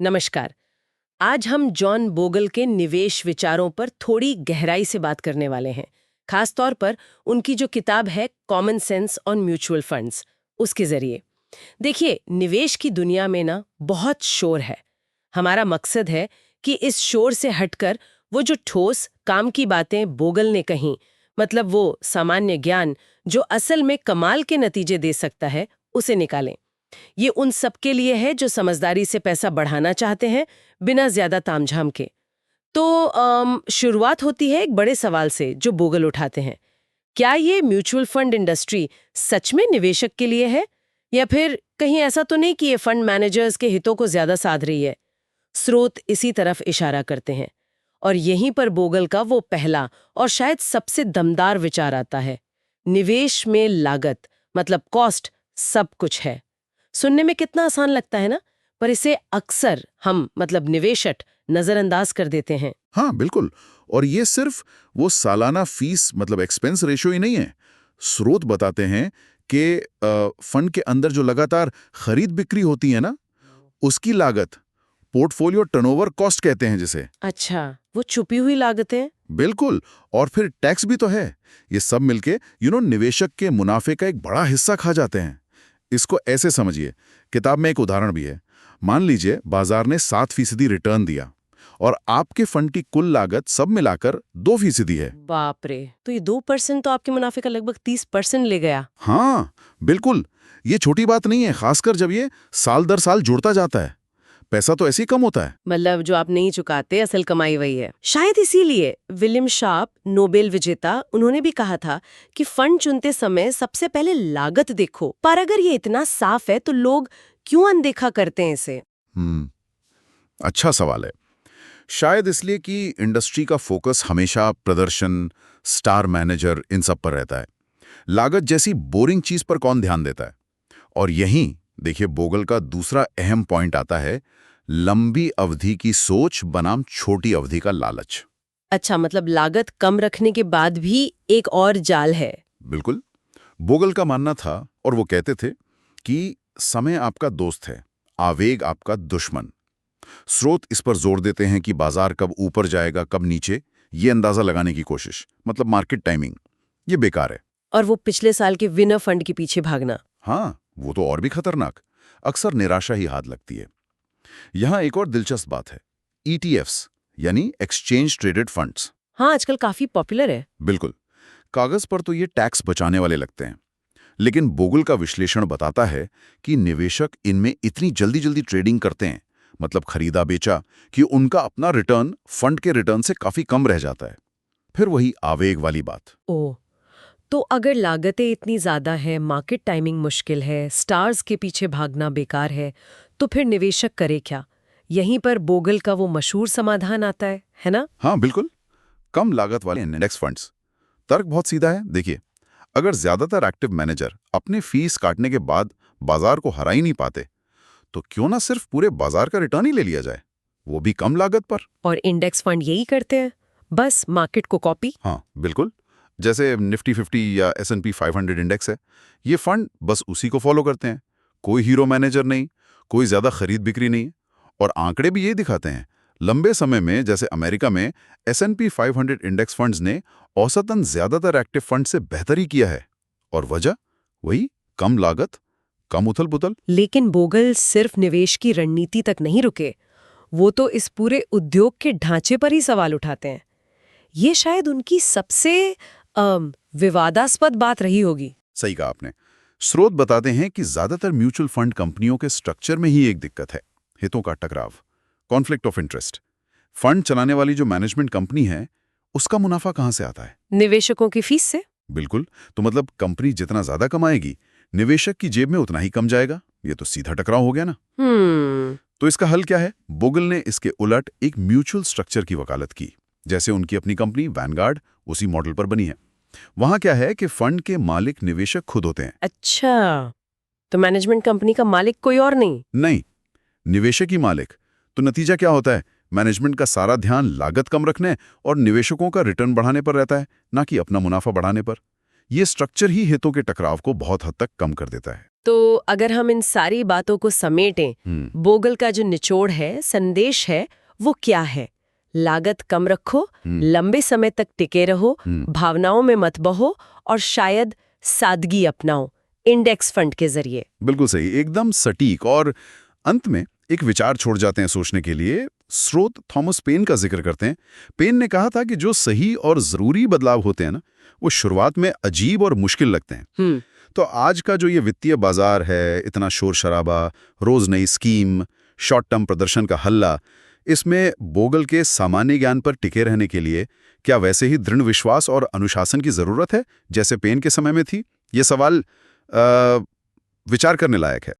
नमस्कार। आज हम जॉन बोगल के निवेश विचारों पर थोड़ी गहराई से बात करने वाले हैं, खास तौर पर उनकी जो किताब है common sense on mutual funds, उसके जरिए। देखिए, निवेश की दुनिया में ना बहुत शोर है। हमारा मकसद है कि इस शोर से हटकर वो जो ठोस काम की बातें बोगल ने कहीं, मतलब वो सामान्य ज्ञान जो असल में कमाल के नतीजे दे सकता है, उसे निकालें। ये उन सब के लिए है जो समझदारी से पैसा बढ़ाना चाहते हैं, बिना ज्यादा तामझाम के। तो शुरुआत होती है एक बड़े सवाल से जो बोगल उठाते हैं। क्या ये म्यूचुअल फंड इंडस्ट्री सच में निवेशक के लिए है, या फिर कहीं ऐसा तो नहीं कि ये फंड मैनेजर्स के हितों को ज्यादा साध रही है? स्रोत इसी तरफ इशारा करते हैं, और यहीं पर बोगल का वो पहला और शायद सबसे दमदार विचार आता है। निवेश में लागत, मतलब कॉस्ट, सब कुछ है। सुनने में कितना आसान लगता है ना, पर इसे अक्सर हम, मतलब निवेशक, नजरअंदाज कर देते हैं। हाँ बिल्कुल। और ये सिर्फ वो सालाना फीस मतलब एक्सपेंस रेशियो ही नहीं है। स्रोत बताते हैं कि फंड के अंदर जो लगातार खरीद बिक्री होती है ना, उसकी लागत, पोर्टफोलियो टर्नओवर कॉस्ट कहते हैं जिसे। अच्छा, वो छुपी हुई लागतें। बिल्कुल। और फिर टैक्स भी तो है। ये सब मिलके निवेशक के मुनाफे का एक बड़ा हिस्सा खा जाते हैं। इसको ऐसे समझिए, किताब में एक उदाहरण भी है। मान लीजिए बाजार ने 7% रिटर्न दिया और आपके फंड की कुल लागत सब मिलाकर 2% है। बाप रे, तो ये 2% तो आपके मुनाफे का लगभग 30% ले गया। हाँ बिल्कुल। ये छोटी बात नहीं है, खासकर जब ये साल दर साल जुड़ता जाता है। पैसा तो ऐसे ही कम होता है। मतलब जो आप नहीं चुकाते, असल कमाई वही है। शायद इसीलिए विलियम शार्प, नोबेल विजेता, उन्होंने भी कहा था कि फंड चुनते समय सबसे पहले लागत देखो। पर अगर ये इतना साफ है तो लोग क्यों अनदेखा करते हैं इसे? अच्छा सवाल है। शायद इसलिए कि इंडस्ट्री का फोकस हमेशा प्रदर्शन, स्टार मैनेजर, इन सब पर रहता है। लागत जैसी बोरिंग चीज पर कौन ध्यान देता है? और यहीं देखिए बोगल का दूसरा अहम पॉइंट आता है, लंबी अवधि की सोच बनाम छोटी अवधि का लालच। अच्छा, मतलब लागत कम रखने के बाद भी एक और जाल है। बिल्कुल। बोगल का मानना था, और वो कहते थे कि समय आपका दोस्त है, आवेग आपका दुश्मन। स्रोत इस पर जोर देते हैं कि बाजार कब ऊपर जाएगा कब नीचे, ये अंदाजा लगाने की कोशिश, मतलब मार्केट टाइमिंग, ये बेकार है। और वो पिछले साल के विनर फंड के पीछे भागना। हाँ, वो तो और भी खतरनाक। अक्सर निराशा ही हाथ लगती है। यहां एक और दिलचस्प बात है, ईटीएफ्स यानी एक्सचेंज ट्रेडेड फंड्स। हाँ, आजकल काफी पॉपुलर है। बिल्कुल। कागज पर तो ये टैक्स बचाने वाले लगते हैं, लेकिन बोगल का विश्लेषण बताता है कि निवेशक इनमें इतनी जल्दी जल्दी ट्रेडिंग करते हैं, मतलब खरीदा बेचा, कि उनका अपना रिटर्न फंड के रिटर्न से काफी कम रह जाता है। फिर वही आवेग वाली बात। ओह, तो अगर लागतें इतनी ज्यादा हैं, मार्केट टाइमिंग मुश्किल है, स्टार्स के पीछे भागना बेकार है, तो फिर निवेशक करे क्या? यहीं पर बोगल का वो मशहूर समाधान आता है ना? हाँ बिल्कुल। कम लागत वाले इंडेक्स फंड्स। तर्क बहुत सीधा है। देखिए, अगर ज्यादातर एक्टिव मैनेजर अपने फीस काटने के बाद बाजार को हरा ही नहीं पाते, तो क्यों ना सिर्फ पूरे बाजार का रिटर्न ही ले लिया जाए, वो भी कम लागत पर। और इंडेक्स फंड यही करते हैं, बस मार्केट को कॉपी। हाँ बिल्कुल। जैसे निफ्टी 50 या S&P 500 इंडेक्स है, ये फंड बस उसी को फॉलो करते हैं। कोई हीरो मैनेजर नहीं, कोई ज्यादा खरीद बिक्री नहीं। और आंकड़े भी ये दिखाते हैं, लंबे समय में जैसे अमेरिका में S&P 500 इंडेक्स फंड्स ने औसतन ज्यादातर एक्टिव फंड से बेहतर ही किया है। और वजह वही, कम लागत, कम उथल पुथल। लेकिन बोगल सिर्फ निवेश की रणनीति तक नहीं रुके, वो तो इस पूरे उद्योग के ढांचे पर ही सवाल उठाते हैं। ये शायद उनकी सबसे विवादास्पद बात रही होगी। सही कहा आपने। स्रोत बताते हैं कि ज्यादातर म्यूचुअल फंड कंपनियों के स्ट्रक्चर में ही एक दिक्कत है, हितों का टकराव, कॉन्फ्लिक्ट ऑफ इंटरेस्ट। फंड चलाने वाली जो मैनेजमेंट कंपनी है, उसका मुनाफा कहां से आता है? निवेशकों की फीस से। बिल्कुल। तो मतलब कंपनी जितना ज्यादा कमाएगी, निवेशक की जेब में उतना ही कम जाएगा। ये तो सीधा टकराव हो गया ना। तो इसका हल क्या है? बोगल ने इसके उलट एक म्यूचुअल स्ट्रक्चर की वकालत की, जैसे उनकी अपनी कंपनी वैनगार्ड उसी मॉडल पर बनी है। वहां क्या है कि फंड के मालिक निवेशक खुद होते हैं। अच्छा, तो मैनेजमेंट कंपनी का मालिक कोई और नहीं? नहीं, निवेशक ही मालिक। तो नतीजा क्या होता है? मैनेजमेंट का सारा ध्यान लागत कम रखने और निवेशकों का रिटर्न बढ़ाने पर रहता है, ना कि अपना मुनाफा बढ़ाने पर। यह स्ट्रक्चर ही हितों के टकराव को बहुत हद तक कम कर देता है। तो अगर हम इन सारी बातों को समेटें, बोगल का जो निचोड़ है, संदेश है, वो क्या है? लागत कम रखो, लंबे समय तक टिके रहो, भावनाओं में मत बहो और शायद सादगी अपनाओ इंडेक्स फंड के जरिए। बिल्कुल सही, एकदम सटीक। और अंत में एक विचार छोड़ जाते हैं सोचने के लिए। स्रोत थॉमस पेन का जिक्र करते हैं। पेन ने कहा था कि जो सही और जरूरी बदलाव होते हैं ना, वो शुरुआत में अजीब और मुश्किल लगते हैं। तो आज का जो ये वित्तीय बाजार है, इतना शोर शराबा, रोज नई स्कीम, शॉर्ट टर्म प्रदर्शन का हल्ला, इसमें बोगल के सामान्य ज्ञान पर टिके रहने के लिए क्या वैसे ही दृढ़ विश्वास और अनुशासन की जरूरत है जैसे पेन के समय में थी? ये सवाल विचार करने लायक है।